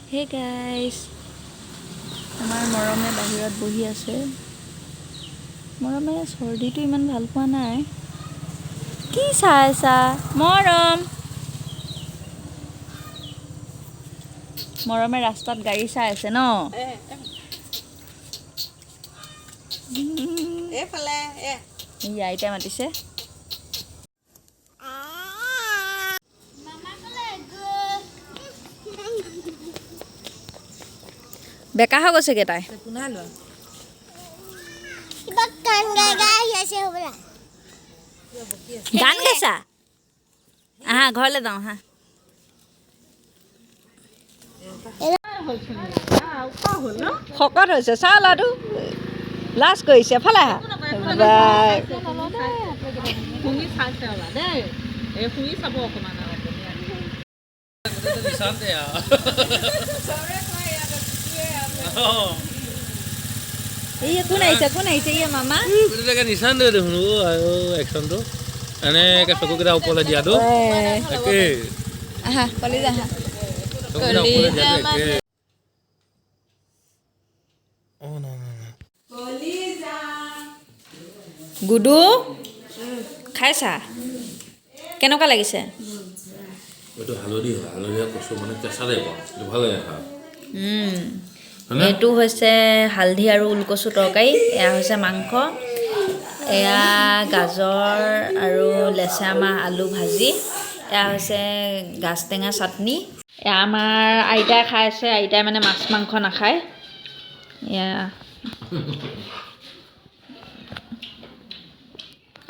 Hey guys, আমাৰ মৰমে বাহিৰত বহি আছে। মৰমে চৰ্দিটো ইমান ভাল পোৱা নাই। কি চাই আছা মৰম? মৰমে ৰাস্তাত গাড়ী চাই আছে ন? এই আইতাই মাতিছে। বেকা হৈ গৈছেগে তাই। গান গাইছা? আহা ঘৰলৈ যাওঁ হা। শকত হৈছে চাওঁ ল'ৰাটো, লাজ কৰিছে ফালে আহা। কোন আহিছে ইয়ে মামা? নিচান দে দেখোন একচনটো এনেকে চকুকেইটা ওপৰলৈ দিয়াটো একেই। আহা কলিজা আহা। গুডু খাইছা? কেনেকুৱা লাগিছে? এইটো হালধীয়া কচু মানে কেঁচা টাইপৰ, এইটো ভাল লাগে খাই। এইটো হৈছে হালধি আৰু ওলকচু তৰকাৰী, এয়া হৈছে মাংস, এয়া গাজৰ আৰু লেচেৰা মাহ আলু ভাজি, এয়া হৈছে গাজ টেঙা চাটনি। এয়া আমাৰ আইতাই খাই আছে, আইতাই মানে মাছ মাংস নাখায়। এয়া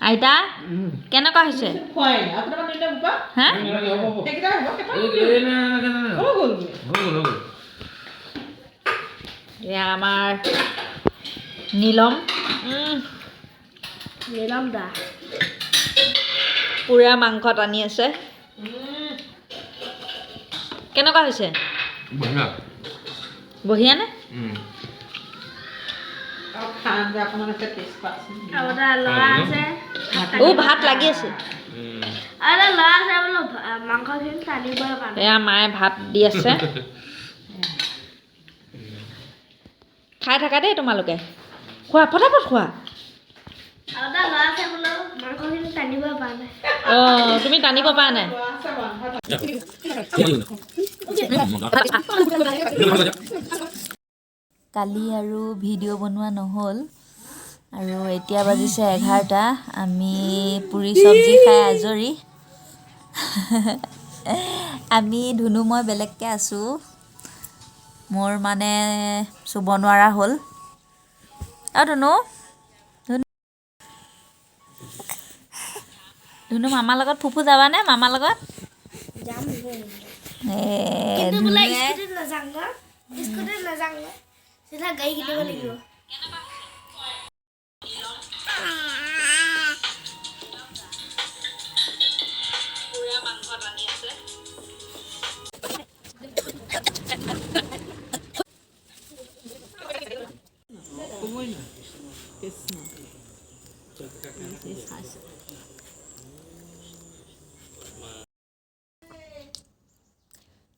আইতা কেনেকুৱা হৈছে? হা? এয়া আমাৰ নীলম দা পুৰা মাংস টানি আছে। কেনেকুৱা হৈছে? বঢ়িয়া নে? ভাত লাগি আছে। এয়া মায়ে ভাত দি আছে। খাই থাকা দেই তোমালোকে, খোৱা ফটাফট খোৱা। তুমি টানিব পৰা নাই? কালি আৰু ভিডিঅ' বনোৱা নহ'ল আৰু এতিয়া বাজিছে 11টা। আমি পুৰি চব্জি খাই আজৰি। আমি ধুনু মই বেলেগকৈ আছোঁ, মোৰ মানে চুব নোৱাৰা হ'ল। ধুনু ধুনু মামাৰ লগত ফুফু যাবানে? মামাৰ লগত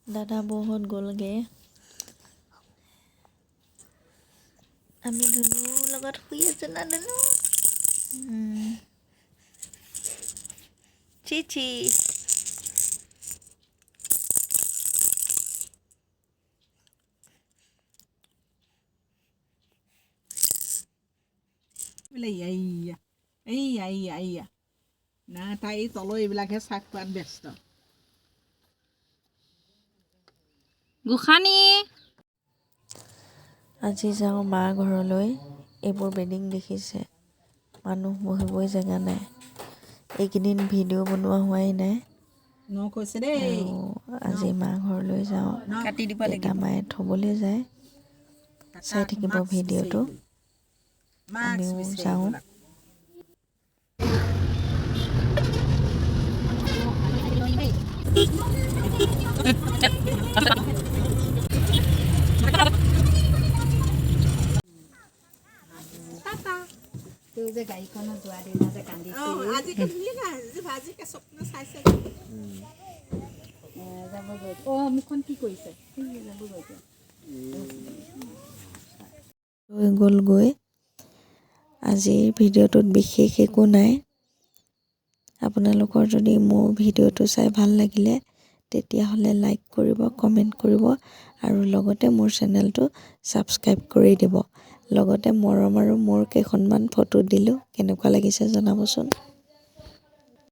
দাদা বহুত গ'লগে। আমি ধুনুৰ লগত শুই আছো না ধুনু? চিচি না তাই তলৰ এইবিলাকহে চাহ খোৱাত ব্যস্ত। গোসানী আজি যাওঁ মা ঘৰলৈ। এইবোৰ বেডিং দেখিছে, মানুহ বহিবই জেগা নাই। এইকেইদিন ভিডিঅ' বনোৱা হোৱাই নাই আৰু আজি মা ঘৰলৈ যাওঁ। দেউতা মায়ে থ'বলৈ যায়, চাই থাকিব ভিডিঅ'টো, আমিও যাওঁ। যে গাড়ীখনত যোৱা দিনা যে কান্দিছিল, যাবগৈ। মুখখন কি কৰিছে? যাবগৈ। গ'লগৈ। আজিৰ ভিডিঅ'টোত বিশেষ একো নাই। আপোনালোকৰ যদি মোৰ ভিডিঅ'টো চাই ভাল লাগিলে তেতিয়াহ'লে লাইক কৰিব, কমেণ্ট কৰিব আৰু লগতে মোৰ চেনেলটো ছাবস্ক্ৰাইব কৰি দিব। লগতে মৰম আৰু মোৰ কেইখনমান ফটো দিলোঁ, কেনেকুৱা লাগিছে জনাবচোন।